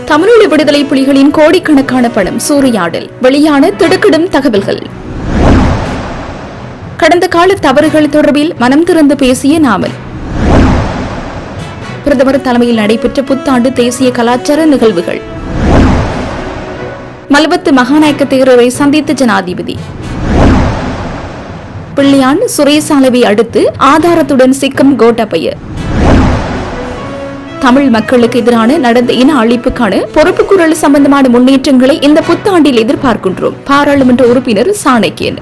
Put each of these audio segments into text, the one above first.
தமிழீழ விடுதலை புலிகளின் கோடிக்கணக்கான பணம் சூறையாடல், வெளியான திடுக்கிடும் தகவல்கள். கடந்த கால தவறுகள் தொடர்பில் மனம் திறந்து பேசிய நாமல். பிரதமர் தலைமையில் நடைபெற்ற புத்தாண்டு தேசிய கலாச்சார நிகழ்வுகள். மல்வத்து மகாநாயக்க தேரரை சந்தித்த ஜனாதிபதி. பிள்ளையான் சுரேசாலவை அடுத்து ஆதாரத்துடன் சிக்கம் கோட்டாபய. தமிழ் மக்களுக்கு எதிரான நடந்த இன அழிப்புக்கான பொறுப்புக்கூறல் சம்பந்தமான முன்னேற்றங்களை இந்த புத்தாண்டில் எதிர்பார்க்கின்றோம். பாராளுமன்ற உறுப்பினர் சாணக்கியன்.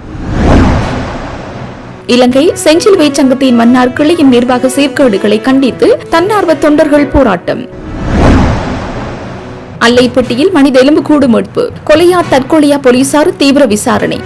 இலங்கை செஞ்சிலுவை சங்கத்தின் மன்னார் கிளையின் நிர்வாக சீர்கேடுகளை கண்டித்து தன்னார்வ தொண்டர்கள் போராட்டம். அல்லைப்பட்டியில் மனித எலும்புக்கூடு மீட்பு, கொலையா தற்கொலையா போலீசார் தீவிர விசாரணை.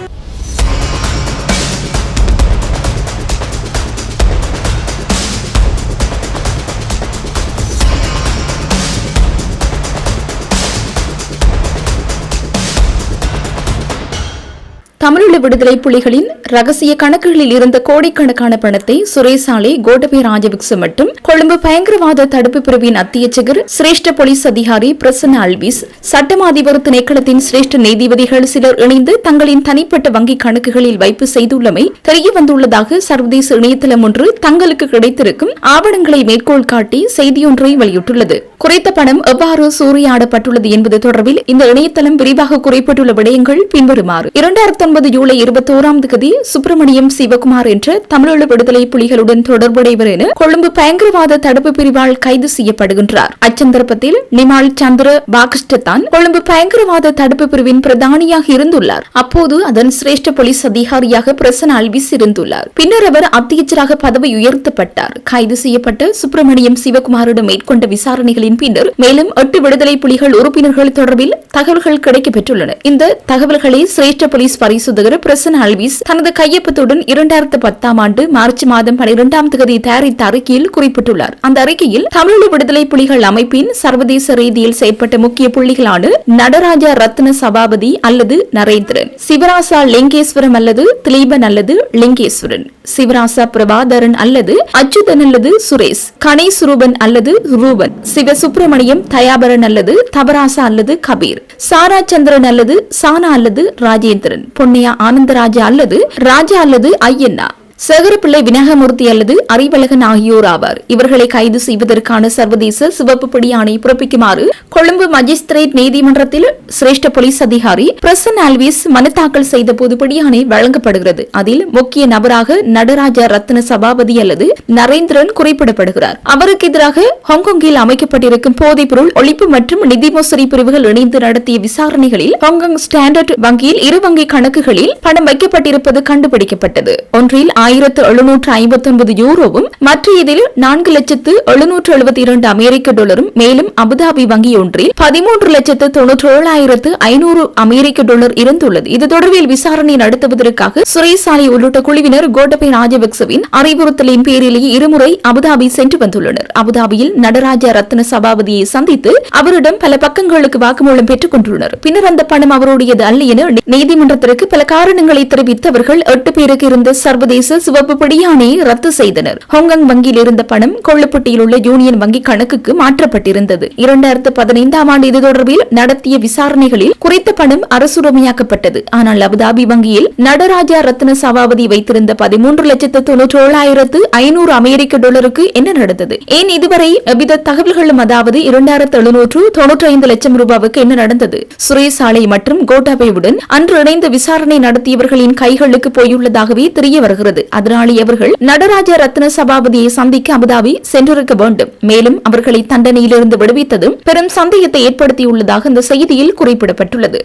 தமிழீழ விடுதலை புலிகளின் ரகசிய கணக்குகளில் இருந்த கோடிக்கணக்கான பணத்தை சுரேசாலை, கோட்டபய ராஜபக்ச மற்றும் கொழும்பு பயங்கரவாத தடுப்பு பிரிவின் அத்தியட்சகர், சிரேஷ்ட போலீஸ் அதிகாரி பிரசன்ன அல்விஸ், சட்டமா அதிபர் திணைக்களத்தின் சிரேஷ்ட நீதிபதிகள் சிலர் இணைந்து தங்களின் தனிப்பட்ட வங்கிக் கணக்குகளில் வைப்பு செய்துள்ளமை தெரியவந்துள்ளதாக சர்வதேச இணையதளம் ஒன்று தங்களுக்கு கிடைத்திருக்கும் ஆவணங்களை மேற்கோள் காட்டி செய்தியொன்றை வெளியிட்டுள்ளது. குறைத்த பணம் எவ்வாறு சூறையாடப்பட்டுள்ளது என்பது தொடர்பில் இந்த இணையதளம் விரிவாக குறிப்பிட்டுள்ள விடயங்கள் பின்வருமாறு. 2009 ஜூலை 21ஆம் தேதி சுப்பிரமணியம் சிவகுமார் என்ற தமிழீழ விடுதலை புலிகளுடன் தொடர்புடையவர் என கொழும்பு பயங்கரவாத தடுப்பு பிரிவால் கைது செய்யப்படுகின்றார். அச்சந்தர்ப்பத்தில் நிமால் சந்திர பாகிஸ்தான் கொழும்பு பயங்கரவாத தடுப்பு பிரிவின் பிரதானியாக இருந்துள்ளார். அப்போது அதன் சிரேஷ்ட போலீஸ் அதிகாரியாக பிரசன்ன அல்விஸ் இருந்துள்ளார். பின்னர் அவர் அத்தியட்சராக பதவி உயர்த்தப்பட்டார். கைது செய்யப்பட்ட சுப்பிரமணியம் சிவகுமாரிடம் மேற்கொண்ட விசாரணைகளின் பின்னர் மேலும் 8 விடுதலை புலிகள் உறுப்பினர்கள் தொடர்பில் தகவல்கள் கிடைக்கப்பெற்றுள்ளன. இந்த தகவல்களை சிரேஷ்ட போலீஸ் பரிசோதகர் பிரசன்ன அல்விஸ் தனது கையொப்பத்துடன் 2010ஆம் ஆண்டு மார்ச் மாதம் 12ஆம் தேதி தயாரித்த அறிக்கையில் குறிப்பிட்டுள்ளார். அந்த அறிக்கையில் தமிழீழ விடுதலை புலிகள் அமைப்பின் சர்வதேச ரீதியில் செயற்பட்ட முக்கிய புள்ளிகளான நடராஜா ரத்ன சபாபதி அல்லது நரேந்திரன், சிவராசா லிங்கேஸ்வரம் அல்லது திலீபன் அல்லது லிங்கேஸ்வரன், சிவராசா பிரபாதரன் அல்லது அச்சுதன் அல்லது சுரேஷ், கணேசுரூபன் அல்லது ரூபன், சிவ சுப்பிரமணியம் தயாபரன் அல்லது தபராசா அல்லது கபீர், சாரா சந்திரன் அல்லது சானா அல்லது ராஜேந்திரன், பொன்னையா ஆனந்தராஜா அல்லது ராஜா அல்லது ஐயண்ணா, சேகரப்பிள்ளை விநாயகமூர்த்தி அல்லது அறிவழகன் ஆகியோர் ஆவார். இவர்களை கைது செய்வதற்கான சர்வதேச சிவப்பு பிடி ஆணை பிறப்பிக்குமாறு கொழும்பு மஜிஸ்திரேட் நீதிமன்றத்தில் சிரேஷ்ட போலீஸ் அதிகாரி பிரசன்ன அல்விஸ் மனு தாக்கல் செய்த போது பிடியாணை வழங்கப்படுகிறது. அதில் முக்கிய நபராக நடராஜா ரத்ன சபாபதி அல்லது நரேந்திரன் குறிப்பிடப்படுகிறார். அவருக்கு எதிராக ஹாங்காங்கில் அமைக்கப்பட்டிருக்கும் போதைப்பொருள் ஒழிப்பு மற்றும் நிதி மோசடி பிரிவுகள் இணைந்து நடத்திய விசாரணைகளில் ஹாங்காங் ஸ்டாண்டர்ட் வங்கியில் 2 வங்கி கணக்குகளில் பணம் வைக்கப்பட்டிருப்பது கண்டுபிடிக்கப்பட்டது. ஒன்றில் 1759 யூரோவும் மற்ற இதில் 4,772 அமெரிக்க டாலரும், மேலும் அபுதாபி வங்கி ஒன்றில் 13,97,500 அமெரிக்க டாலர் இருந்துள்ளது. இது தொடர்பில் விசாரணை நடத்துவதற்காக சுரேசாலை உள்ளிட்ட குழுவினர் கோட்டபய ராஜபக்சவின் அறிவுறுத்தலின் பேரிலேயே இருமுறை அபுதாபி சென்று வந்துள்ளனர். அபுதாபியில் நடராஜா ரத்ன சபாபதியை சந்தித்து அவரிடம் பல பக்கங்களுக்கு வாக்குமூலம் பெற்றுக் கொண்டுள்ளனர். பின்னர் அந்த பணம் அவருடையது அல்ல என நீதிமன்றத்திற்கு பல காரணங்களை தெரிவித்து அவர்கள் 8 பேருக்கு இருந்த சர்வதேச சிவப்பு பிடியாணையை ரத்து செய்தனர். ஹாங்காங் வங்கியில் இருந்த பணம் கொள்ளுப்பட்டியில் உள்ள யூனியன் வங்கி கணக்குக்கு மாற்றப்பட்டிருந்தது. 2015ஆம் ஆண்டு இது தொடர்பில் நடத்திய விசாரணைகளில் குறித்த பணம் அரசுரிமையாக்கப்பட்டது. ஆனால் அபுதாபி வங்கியில் நடராஜா ரத்ன சபாபதி வைத்திருந்த 13,97,500 அமெரிக்க டாலருக்கு என்ன நடந்தது? ஏன் இதுவரை எவ்வித தகவல்களும், அதாவது 2,795 லட்சம் ரூபாவுக்கு என்ன நடந்தது? சுரேசாலை மற்றும் கோட்டாபேவுடன் அன்று இணைந்து விசாரணை நடத்தியவர்களின் கைகளுக்கு போயுள்ளதாகவே தெரிய வருகிறது. அதனாலே அவர்கள் நடராஜா ரத்ன சபாபதியை சந்திக்க அபுதாபி சென்றிருக்க வேண்டும். மேலும் அவர்களை தண்டனையிலிருந்து விடுவித்ததும் பெரும் சந்தேகத்தை ஏற்படுத்தியுள்ளதாக இந்த செய்தியில் குறிப்பிடப்பட்டுள்ளது.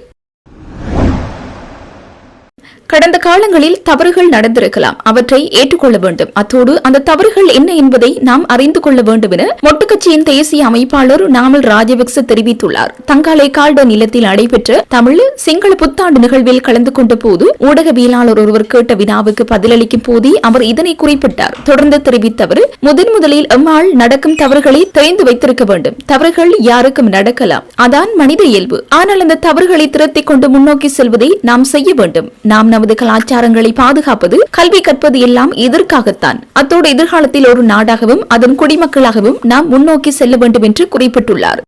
கடந்த காலங்களில் தவறுகள் நடந்திருக்கலாம், அவற்றை ஏற்றுக்கொள்ள வேண்டும். அத்தோடு அந்த தவறுகள் என்ன என்பதை நாம் அறிந்து கொள்ள வேண்டும் என மொட்டு கட்சியின் தேசிய அமைப்பாளர் நாமல் ராஜபக்ச தெரிவித்துள்ளார். தங்காலை கால்டன் இல்லத்தில் நடைபெற்ற தமிழ் சிங்கள புத்தாண்டு நிகழ்வில் கலந்து கொண்ட போது ஊடகவியலாளர் ஒருவர் கேட்ட வினாவுக்கு பதிலளிக்கும் போதே அவர் இதனை குறிப்பிட்டார். தொடர்ந்து தெரிவித்த அவர், முதலில் எம்மால் நடக்கும் தவறுகளை தெரிந்து வைத்திருக்க வேண்டும். தவறுகள் யாருக்கும் நடக்கலாம், அதான் மனித இயல்பு. ஆனால் அந்த தவறுகளை திருத்திக் கொண்டு முன்னோக்கி செல்வதை நாம் செய்ய வேண்டும். நாம் நமது கலாச்சாரங்களை பாதுகாப்பது, கல்வி கற்பது எல்லாம் இதற்காகத்தான். அத்தோடு எதிர்காலத்தில் ஒரு நாடாகவும் அதன் குடிமக்களாகவும் நாம் முன்னோக்கி செல்ல வேண்டும் என்று குறிப்பிட்டுள்ளார்.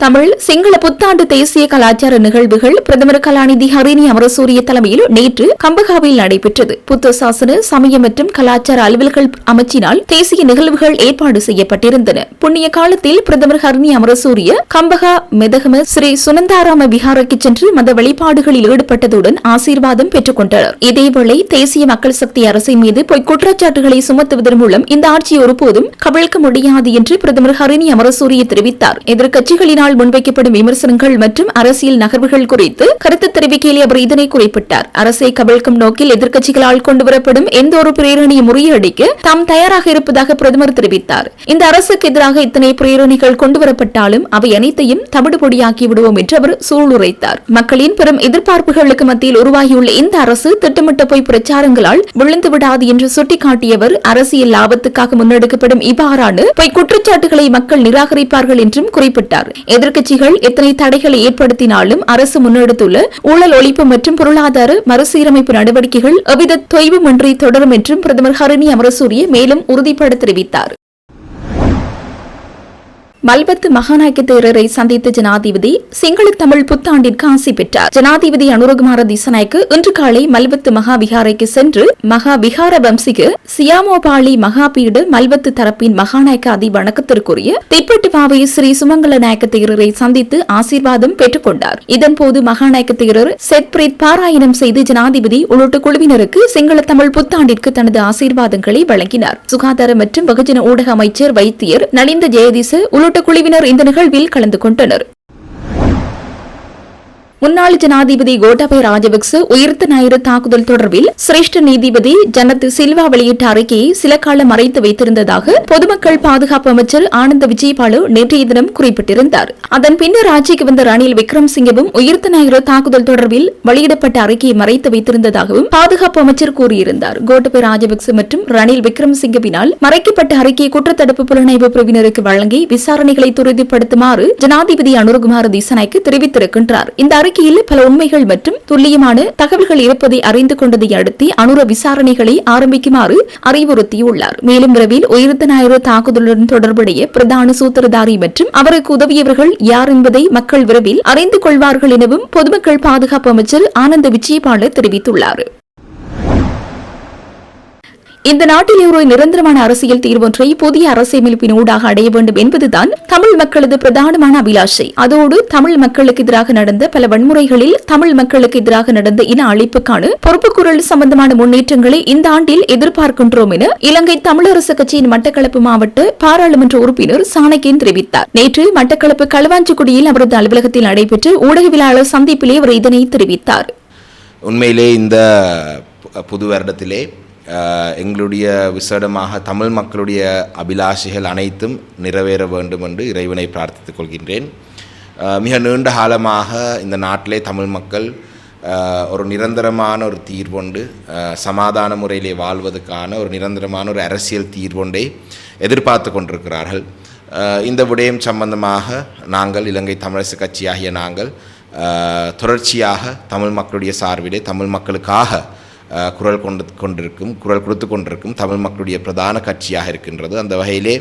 தமிழ் சிங்கள புத்தாண்டு தேசிய கலாச்சார நிகழ்வுகள் பிரதமர் கலாநிதி ஹரிணி அமரசூரிய தலைமையில் நேற்று கம்பகாவில் நடைபெற்றது. புத்த சாசன சமய மற்றும் கலாச்சார அலுவல்கள் அமைச்சினால் தேசிய நிகழ்வுகள் ஏற்பாடு செய்யப்பட்டிருந்தன. புண்ணிய காலத்தில் பிரதமர் ஹரிணி அமரசூரிய கம்பகா மெதகம ஸ்ரீ சுனந்தாராம விஹாரைக்கு சென்று மத வழிபாடுகளில் ஈடுபட்டதுடன் ஆசீர்வாதம் பெற்றுக் கொண்டனர். இதேவேளை தேசிய மக்கள் சக்தி அரசின் மீது பொய் குற்றச்சாட்டுகளை சுமத்துவதன் மூலம் இந்த ஆட்சியை ஒருபோதும் கவிழ்க்க முடியாது என்று பிரதமர் ஹரிணி அமரசூரிய தெரிவித்தார். எதிர்க்கட்சிகளினால் முன்வைக்கப்படும் விமர்சனங்கள் மற்றும் அரசியல் நகர்வுகள் குறித்து கருத்து தெரிவிக்கையில் அவர் இதனை குறிப்பிட்டார். அரசை கவிழ்க்கும் நோக்கில் எதிர்க்கட்சிகளால் கொண்டுவரப்படும் எந்த ஒரு பிரேரணையை முறியடிக்க தாம் தயாராக இருப்பதாக பிரதமர் தெரிவித்தார். இந்த அரசுக்கு எதிராக இத்தனை பிரேரணைகள் கொண்டுவரப்பட்டாலும் அவை அனைத்தையும் தவிடுபொடியாக்கி விடுவோம் என்று அவர் சூளுரைத்தார். மக்களின் பெரும் எதிர்பார்ப்புகளுக்கு மத்தியில் உருவாகியுள்ள இந்த அரசு திட்டமிட்ட போய் பிரச்சாரங்களால் விழுந்து விடாது என்று சுட்டிக்காட்டியவர் அரசியல் லாபத்துக்காக முன்னெடுக்கப்படும் இவ்வாறான பொய் குற்றச்சாட்டுகளை மக்கள் நிராகரிப்பார்கள் என்றும் குறிப்பிட்டார். எதிர்க்கட்சிகள் எத்தனை தடைகளை ஏற்படுத்தினாலும் அரசு முன்னெடுத்துள்ள ஊழல் ஒழிப்பு மற்றும் பொருளாதார மறுசீரமைப்பு நடவடிக்கைகள் எவ்வித தொய்வுமின்றி தொடரும் என்றும் பிரதமர் ஹரிணி அமரசூரிய மேலும் உறுதிபட தெரிவித்தார். மல்வத்து மகாநாயக்க தேரரை சந்தித்த ஜனாதிபதி சிங்கள தமிழ் புத்தாண்டிற்கு ஆசி பெற்றார். ஜனாதிபதி அனுரகுமார திசநாயக்கு இன்று காலை மல்வத்து மகாவிகாரைக்கு சென்று மகாவிகார வம்சிக சியாமோபாலி மகாபீட மல்வத்து தரப்பின் மகாநாயக்க அதி வணக்கத்திற்குரிய திப்பட்டு பாவை ஸ்ரீ சுமங்கல நாயக்க தேரரை சந்தித்து ஆசீர்வாதம் பெற்றுக் கொண்டார். இதன்போது மகாநாயக்க தேரர் செட்பிரேத் பாராயணம் செய்து ஜனாதிபதி உள்ளிட்ட குழுவினருக்கு சிங்கள தமிழ் புத்தாண்டிற்கு தனது ஆசீர்வாதங்களை வழங்கினார். சுகாதார மற்றும் வெகுஜன ஊடக அமைச்சர் வைத்தியர் நலிந்த ஜெயதிச குழுவினர் இந்த நிகழ்வில் கலந்து கொண்டனர். முன்னாள் ஜனாதிபதி கோட்டாபய ராஜபக்ச உயிர்த்த ஞாயிறு தாக்குதல் தொடர்பில் சிரேஷ்ட நீதிபதி ஜனத் சில்வா வெளியிட்ட அறிக்கையை சில காலம் மறைத்து வைத்திருந்ததாக பொதுமக்கள் பாதுகாப்பு அமைச்சர் ஆனந்த விஜயபாலு நேற்றைய தினம் குறிப்பிட்டிருந்தார். அதன் பின்னர் ஆட்சிக்கு வந்த ரணில் விக்ரமசிங்கவும் உயிர்த்த ஞாயிறு தாக்குதல் தொடர்பில் வெளியிடப்பட்ட அறிக்கையை மறைத்து வைத்திருந்ததாகவும் பாதுகாப்பு அமைச்சர் கூறியிருந்தார். கோட்டாபய ராஜபக்ச மற்றும் ரணில் விக்ரமசிங்கவினால் மறைக்கப்பட்ட அறிக்கையை குற்றத்தடுப்பு புலனாய்வு பிரிவினருக்கு வழங்கி விசாரணைகளை துரிதப்படுத்துமாறு ஜனாதிபதி அனுரகுமார திசநாயக்கு தெரிவித்திருக்கின்றார். இந்த அறிக்கையில் பல உண்மைகள் மற்றும் துல்லியமான தகவல்கள் இருப்பதை அறிந்து கொண்டதை அடுத்து அனுர விசாரணைகளை ஆரம்பிக்குமாறு அறிவுறுத்தியுள்ளார். மேலும் விரைவில் உயிர்த்த ஞாயிறு தாக்குதலுடன் தொடர்புடைய பிரதான சூத்திரதாரி மற்றும் அவருக்கு உதவியவர்கள் யார் என்பதை மக்கள் விரைவில் அறிந்து கொள்வார்கள் எனவும் பொதுமக்கள் பாதுகாப்பு அமைச்சர் ஆனந்த விஜயபால தெரிவித்துள்ளார். இந்த நாட்டில் ஒரு நிரந்தரமான அரசியல் தீர்வொன்றை புதிய அரசியலமைப்பின் ஊடாக அடைய வேண்டும் என்பதுதான் தமிழ் மக்களது பிரதானமான அபிலாஷை. அதோடு தமிழ் மக்களுக்கு எதிராக நடந்த பல வன்முறைகளில் தமிழ் மக்களுக்கு எதிராக நடந்த இன அழிப்புக்கான பொறுப்புக்கூறல் சம்பந்தமான முன்னேற்றங்களை இந்த ஆண்டில் எதிர்பார்க்கின்றோம் என இலங்கை தமிழரசு கட்சியின் மட்டக்களப்பு மாவட்ட பாராளுமன்ற உறுப்பினர் சாணக்கியன் தெரிவித்தார். நேற்று மட்டக்களப்பு களுவாஞ்சிக்குடியில் அவரது அலுவலகத்தில் நடைபெற்ற ஊடகவியலாளர் சந்திப்பிலே அவர் இதனை தெரிவித்தார். உண்மையிலே இந்த புது வருடத்திலே எங்களுடைய விசேடமாக தமிழ் மக்களுடைய அபிலாஷைகள் அனைத்தும் நிறைவேற வேண்டும் என்று இறைவனை பிரார்த்தித்துக் கொள்கின்றேன். மிக நீண்ட காலமாக இந்த நாட்டிலே தமிழ் மக்கள் ஒரு நிரந்தரமான ஒரு தீர்வொண்டு சமாதான முறையிலே வாழ்வதற்கான ஒரு நிரந்தரமான ஒரு அரசியல் தீர்வொண்டை எதிர்பார்த்து கொண்டிருக்கிறார்கள். இந்த விடயம் சம்பந்தமாக நாங்கள் இலங்கை தமிழரசு கட்சியாகிய நாங்கள் தொடர்ச்சியாக தமிழ் மக்களுடைய சார்பிலே தமிழ் மக்களுக்காக குரல் கொடுத்து கொண்டிருக்கும் தமிழ் மக்களுடைய பிரதான கட்சியாக இருக்கின்றது. அந்த வகையிலே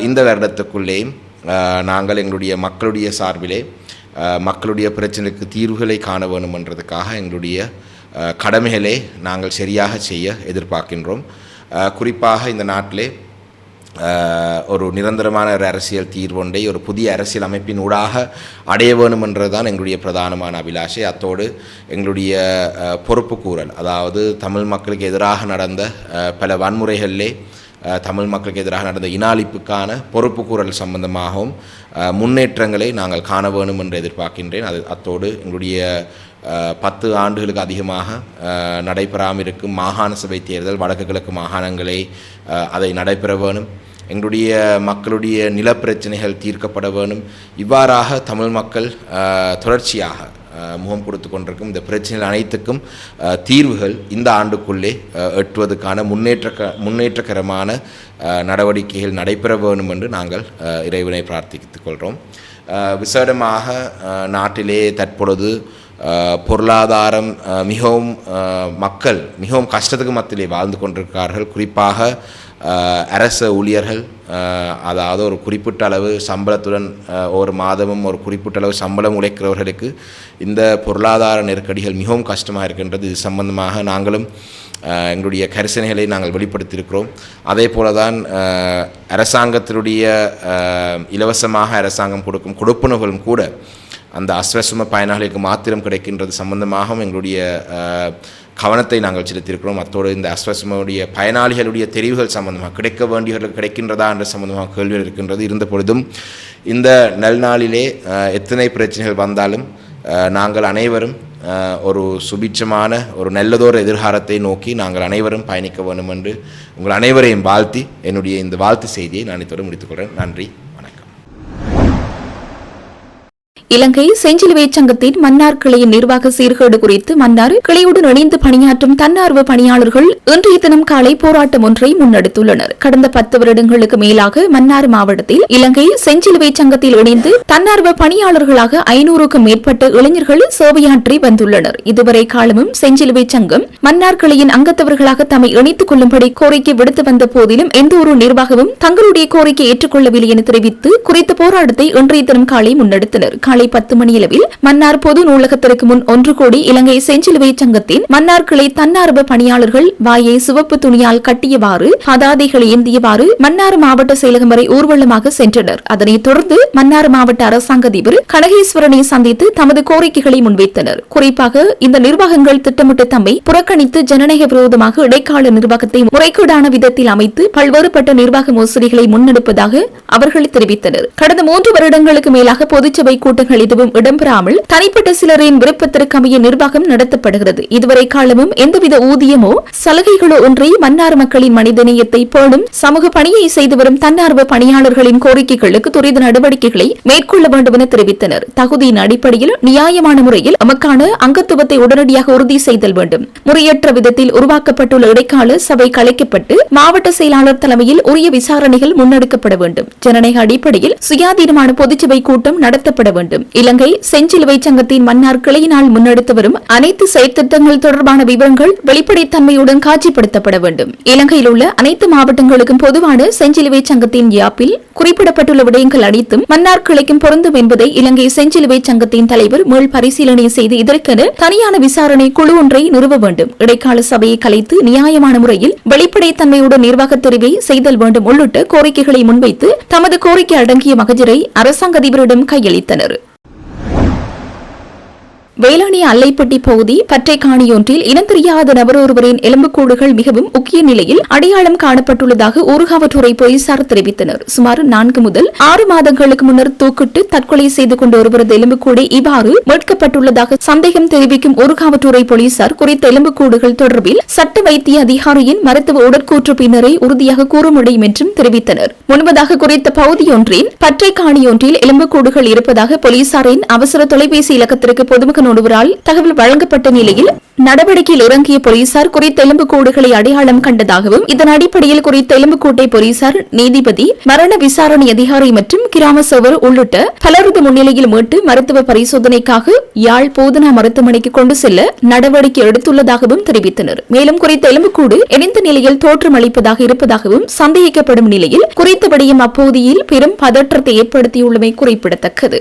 இந்த வருடத்துக்குள்ளே நாங்கள் எங்களுடைய மக்களுடைய சார்பிலே மக்களுடைய பிரச்சனைக்கு தீர்வுகளை காண வேண்டும் என்றதுக்காக எங்களுடைய கடமைகளை நாங்கள் சரியாக செய்ய எதிர்பார்க்கின்றோம். குறிப்பாக இந்த நாட்டிலே ஒரு நிரந்தரமான ஒரு அரசியல் தீர்வொன்றை ஒரு புதிய அரசியல் அமைப்பின் ஊடாக அடைய வேண்டும் என்றதுதான் எங்களுடைய பிரதானமான அபிலாஷை. அத்தோடு எங்களுடைய பொறுப்புக்கூறல், அதாவது தமிழ் மக்களுக்கு எதிராக நடந்த பல வன்முறைகளிலே தமிழ் மக்களுக்கு எதிராக நடந்த இனாளிப்புக்கான பொறுப்புக்கூறல் சம்பந்தமாகவும் முன்னேற்றங்களை நாங்கள் காண வேண்டும் என்று எதிர்பார்க்கின்றேன். அத்தோடு எங்களுடைய 10 ஆண்டுகளுக்கு அதிகமாக நடைபெறாமல் இருக்கும் மாகாண சபை தேர்தல், வடக்கு கிழக்கு மாகாணங்களை அதை நடைபெற வேணும். எங்களுடைய மக்களுடைய நிலப்பிரச்சனைகள் தீர்க்கப்பட வேணும். இவ்வாறாக தமிழ் மக்கள் தொடர்ச்சியாக முகம் கொடுத்து கொண்டிருக்கும் இந்த பிரச்சனைகள் அனைத்துக்கும் தீர்வுகள் இந்த ஆண்டுக்குள்ளே எட்டுவதற்கான முன்னேற்றகரமான நடவடிக்கைகள் நடைபெற வேண்டும் என்று நாங்கள் இறைவனை பிரார்த்தித்துக் கொள்கிறோம். விசேடமாக நாட்டிலே தற்பொழுது பொருளாதாரம் மக்கள் மிகவும் கஷ்டத்துக்கு மத்தியிலே வாழ்ந்து கொண்டிருக்கிறார்கள். குறிப்பாக அரச ஊழியர்கள், அதாவது ஒரு குறிப்பிட்ட அளவு சம்பளத்துடன் ஒரு மாதமும் ஒரு குறிப்பிட்ட அளவு சம்பளம் உழைக்கிறவர்களுக்கு இந்த பொருளாதார நெருக்கடிகள் மிகவும் கஷ்டமாக இருக்கின்றது. இது சம்பந்தமாக நாங்களும் எங்களுடைய கரிசனைகளை நாங்கள் வெளிப்படுத்தியிருக்கிறோம். அதே போல தான் அரசாங்கத்தினுடைய இலவசமாக அரசாங்கம் கொடுக்கும் கொடுப்பனவுகளும் கூட அந்த அஸ்வசும பயனாளிகளுக்கு மாத்திரம் கிடைக்கின்றது சம்பந்தமாகவும் எங்களுடைய கவனத்தை நாங்கள் செலுத்தியிருக்கிறோம். அத்தோடு இந்த அஸ்வசுமனுடைய பயனாளிகளுடைய தெரிவுகள் சம்பந்தமாக கிடைக்க வேண்டியவர்களுக்கு கிடைக்கின்றதா என்ற சம்பந்தமாக கேள்விகள் இருக்கின்றது. இருந்த பொழுதும் இந்த நல்நாளிலே எத்தனை பிரச்சனைகள் வந்தாலும் நாங்கள் அனைவரும் ஒரு சுபிட்சமான ஒரு நல்லதொரு எதிர்காலத்தை நோக்கி நாங்கள் அனைவரும் பயணிக்க வேண்டும் என்று உங்கள் அனைவரையும் வாழ்த்தி என்னுடைய இந்த வாழ்த்து செய்தியை நான் இத்தோடு முடித்துக்கொள்கிறேன். நன்றி. இலங்கை செஞ்சிலுவை சங்கத்தின் மன்னார் கிளையின் நிர்வாக சீர்கேடு குறித்து மன்னார் கிளையுடன் இணைந்து பணியாற்றும் தன்னார்வ பணியாளர்கள் இன்றைய தினம் காலை போராட்டம் ஒன்றை முன்னெடுத்துள்ளனர். கடந்த 10 வருடங்களுக்கு மேலாக மன்னார் மாவட்டத்தில் இலங்கை செஞ்சிலுவை சங்கத்தில் இணைந்து தன்னார்வ பணியாளர்களாக 500க்கும் மேற்பட்ட இளைஞர்கள் சேவையாற்றி வந்துள்ளனர். இதுவரை காலமும் செஞ்சிலுவை சங்கம் மன்னார் கிளையின் அங்கத்தவர்களாக தம்மை இணைத்துக் கொள்ளும்படி கோரிக்கை விடுத்து வந்த போதிலும் எந்த ஒரு நிர்வாகமும் தங்களுடைய கோரிக்கை ஏற்றுக்கொள்ளவில்லை என தெரிவித்து குறித்த போராட்டத்தை இன்றைய தினம் காலை முன்னெடுத்தனர். காலை 10 மணியளவில் மன்னார் பொது நூலகத்திற்கு முன் 1 கோடி இலங்கை செஞ்சிலுவை சங்கத்தின் மன்னார் கிளை தன்னார்வ பணியாளர்கள் வாயை சிவப்பு துணியால் கட்டியவாறு பதாதைகளை ஏந்தியவாறு மன்னார் மாவட்ட செயலகம் வரை ஊர்வலமாக சென்றனர். அதனைத் தொடர்ந்து மன்னார் மாவட்ட அரசாங்க அதிபர் கனகேஸ்வரனை சந்தித்து தமது கோரிக்கைகளை முன்வைத்தனர். குறிப்பாக இந்த நிர்வாகங்கள் திட்டமிட்டு தம்மை புறக்கணித்து ஜனநாயக விரோதமாக இடைக்கால நிர்வாகத்தை முறைகேடான விதத்தில் அமைத்து பல்வேறுபட்ட நிர்வாக மோசடிகளை முன்னெடுப்பதாக அவர்கள் தெரிவித்தனர். கடந்த 3 வருடங்களுக்கு மேலாக பொதுச்சபை கூட்டங்கள் எதுவும் இடம்பெறாமல் தனிப்பட்ட சிலரின் விருப்பத்திற்கு அமைய நிர்வாகம் நடத்தப்படுகிறது. இதுவரை காலமும் எந்தவித ஊதியமோ சலுகைகளோ ஒன்றி மன்னார் மக்களின் மனிதநேயத்தை பேணும் சமூக பணியை செய்து வரும் தன்னார்வ பணியாளர்களின் கோரிக்கைகளுக்கு துரித நடவடிக்கைகளை மேற்கொள்ள வேண்டும் என தெரிவித்தனர். தகுதியின் அடிப்படையில் நியாயமான முறையில் நமக்கான அங்கத்துவத்தை உடனடியாக உறுதி செய்தல் வேண்டும். முறையற்ற விதத்தில் உருவாக்கப்பட்டுள்ள இடைக்கால சபை கலைக்கப்பட்டு மாவட்ட செயலாளர் தலைமையில் உரிய விசாரணைகள் முன்னெடுக்கப்பட வேண்டும். ஜனநாயக அடிப்படையில் சுயாதீனமான பொதுச்சபை கூட்டம் நடத்தப்பட வேண்டும். இலங்கை செஞ்சிலுவை சங்கத்தின் மன்னார் கிளையினால் முன்னெடுத்து வரும் அனைத்து செயற்திட்டங்கள் தொடர்பான விவரங்கள் வெளிப்படைத்தன்மையுடன் காட்சிப்படுத்தப்பட வேண்டும். இலங்கையில் உள்ள அனைத்து மாவட்டங்களுக்கும் பொதுவான செஞ்சிலுவை சங்கத்தின் யாப்பில் குறிப்பிடப்பட்டுள்ள விடயங்கள் அனைத்தும் மன்னார் கிளைக்கும் பொருந்தும் என்பதை இலங்கை செஞ்சிலுவை சங்கத்தின் தலைவர் மேல் பரிசீலனை செய்து இதற்கென தனியான விசாரணை குழு ஒன்றை நிறுவ வேண்டும். இடைக்கால சபையை கலைத்து நியாயமான முறையில் வெளிப்படைத்தன்மையுடன் நிர்வாக தெரிவை செய்தல் வேண்டும் உள்ளிட்ட கோரிக்கைகளை முன்வைத்து தமது கோரிக்கை அடங்கிய மகஜரை அரசாங்க அதிபரிடம் கையளித்தனர். வேளாண் அல்லைப்பட்டி பகுதி பற்றைக்காணியொன்றில் இனம் தெரியாத நபர் ஒருவரின் எலும்புக்கூடுகள் மிகவும் முக்கிய நிலையில் அடையாளம் காணப்பட்டுள்ளதாக ஊர்காவற்றுறை போலீசார் தெரிவித்தனர். சுமார் 4 முதல் 6 மாதங்களுக்கு முன்னர் தூக்கிட்டு தற்கொலை செய்து கொண்ட ஒருவரது எலும்புக்கூடு இவ்வாறு மீட்கப்பட்டுள்ளதாக சந்தேகம் தெரிவிக்கும் ஊர்காவற்றுறை போலீசார் குறித்த எலும்புக்கூடுகள் தொடர்பில் சட்ட வைத்திய அதிகாரியின் மருத்துவ உடற்கூற்று பின்னரை உறுதியாக கூற முடியும் என்றும் தெரிவித்தனர். முன்பதாக குறித்த பகுதியொன்றின் பற்றைக்காணியொன்றில் எலும்புக்கூடுகள் இருப்பதாக போலீசாரின் அவசர தொலைபேசி இலக்கத்திற்கு பொதுமக்கள் ஒருவரால் தகவல் வழங்கப்பட்ட நிலையில் நடவடிக்கையில் இறங்கிய போலீசார் குறித்த எலும்புக்கூடுகளை அடையாளம் கண்டதாகவும் இதன் அடிப்படையில் குறித்த எலும்புக்கூட்டை போலீசார் நீதிபதி மரண விசாரணை அதிகாரி மற்றும் கிராம சேவர் உள்ளிட்ட பலரது முன்னிலையில் மீட்டு மருத்துவ பரிசோதனைக்காக யாழ் போதனா மருத்துவமனைக்கு கொண்டு செல்ல நடவடிக்கை எடுத்துள்ளதாகவும் தெரிவித்தனர். மேலும் குறித்த எலும்புக்கூடு இணைந்த நிலையில் தோற்றமளிப்பதாக இருப்பதாகவும் சந்தேகிக்கப்படும் நிலையில் குறித்த விடயம் அப்பகுதியில் பெரும் பதற்றத்தை ஏற்படுத்தியுள்ளமை குறிப்பிடத்தக்கது.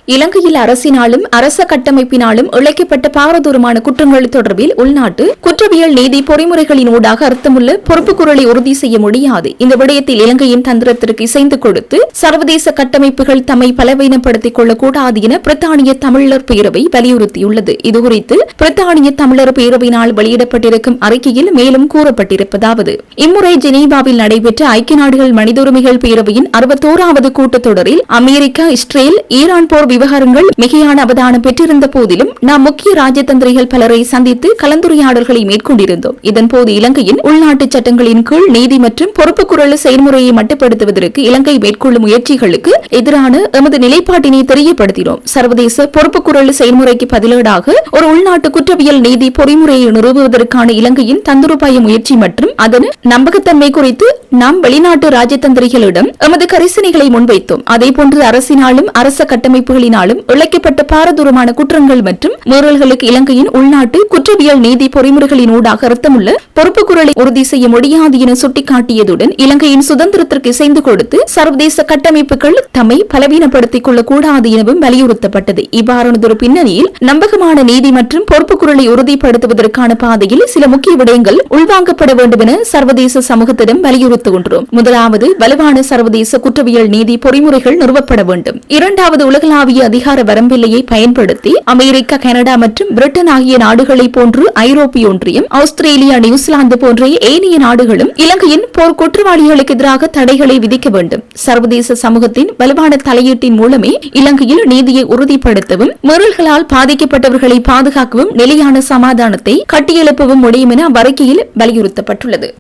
இலங்கையில் அரசினாலும் அரச கட்டமைப்பினாலும் இழைக்கப்பட்ட பாரதூரமான குற்றங்கள் தொடர்பில் உள்நாட்டு குற்றவியல் நீதி பொறிமுறைகளின் ஊடாக அர்த்தமுள்ள பொறுப்புக்குரலை உறுதி செய்ய முடியாது. இந்த விடயத்தில் இலங்கையின் தந்திரத்திற்கு இசைந்து கொடுத்து சர்வதேச கட்டமைப்புகள் தம்மை பலவீனப்படுத்திக் கொள்ளக்கூடாது என பிரித்தானிய தமிழர் பேரவை வலியுறுத்தியுள்ளது. இதுகுறித்து பிரித்தானிய தமிழர் பேரவையினால் வெளியிடப்பட்டிருக்கும் அறிக்கையில் மேலும் கூறப்பட்டிருப்பதாவது: இம்முறை ஜெனீவாவில் நடைபெற்ற ஐக்கிய நாடுகள் மனித உரிமைகள் பேரவையின் 61வது கூட்டத்தொடரில் அமெரிக்கா, இஸ்ரேல், ஈரான் போர் விவகாரங்கள் மிகையான அவதானம் பெற்றிருந்த போதிலும் நாம் முக்கிய ராஜதந்திரிகள் பலரை சந்தித்து கலந்துரையாடல்களை மேற்கொண்டிருந்தோம். இதன்போது இலங்கையின் உள்நாட்டு சட்டங்களின் கீழ் நீதி மற்றும் பொறுப்புக்குரல் செயல்முறையை மட்டுப்படுத்துவதற்கு இலங்கை மேற்கொள்ளும் முயற்சிகளுக்கு எதிரான எமது நிலைப்பாட்டினை தெரியப்படுத்தினோம். சர்வதேச பொறுப்புக்குரல் செயல்முறைக்கு பதிலீடாக ஒரு உள்நாட்டு குற்றவியல் நீதி பொறிமுறையை நிறுவுவதற்கான இலங்கையின் தந்திரோபாய முயற்சி மற்றும் அதன் நம்பகத்தன்மை குறித்து நாம் வெளிநாட்டு ராஜதந்திரிகளிடம் எமது கரிசனைகளை முன்வைத்தோம். அதேபோன்று அரசினாலும் அரச கட்டமைப்புகளின் நாடுகளினாலும் இழைக்கப்பட்ட பாரதூரமான குற்றங்கள் மற்றும் மீறல்களுக்கு இலங்கையின் உள்நாட்டு குற்றவியல் நீதி பொறிமுறைகளின் ஊடாக அர்த்தமுள்ள பொறுப்புக்குரலை உறுதி செய்ய முடியாது என சுட்டிக்காட்டியதுடன் இலங்கையின் சுதந்திரத்திற்கு இசைந்து கொடுத்து சர்வதேச கட்டமைப்புகள் தம்மை பலவீனப்படுத்திக் கொள்ளக்கூடாது எனவும் வலியுறுத்தப்பட்டது. இவ்வாறானதொரு பின்னணியில் நம்பகமான நீதி மற்றும் பொறுப்புக்குரலை உறுதிப்படுத்துவதற்கான பாதையில் சில முக்கிய விடயங்கள் உள்வாங்கப்பட வேண்டும் என சர்வதேச சமூகத்திடம் வலியுறுத்துகின்றோம். முதலாவது, வலுவான சர்வதேச குற்றவியல் நீதி பொறிமுறைகள் நிறுவப்பட வேண்டும். இரண்டாவது, உலகளாவிய அதிகார வரம்பில்லையை பயன்படுத்தி அமெரிக்கா, கனடா மற்றும் பிரிட்டன் ஆகிய நாடுகளை போன்று ஐரோப்பிய ஒன்றியம், ஆஸ்திரேலியா, நியூசிலாந்து போன்ற ஏனைய நாடுகளும் இலங்கையின் போர் குற்றவாளிகளுக்கு எதிராக தடைகளை விதிக்க வேண்டும். சர்வதேச சமூகத்தின் வலுவான தலையீட்டின் மூலமே இலங்கையில் நீதியை உறுதிப்படுத்தவும் மீறல்களால் பாதிக்கப்பட்டவர்களை பாதுகாக்கவும் நிலையான சமாதானத்தை கட்டியெழுப்பவும் முடியும் என அவ்வறிக்கையில் வலியுறுத்தப்பட்டுள்ளது.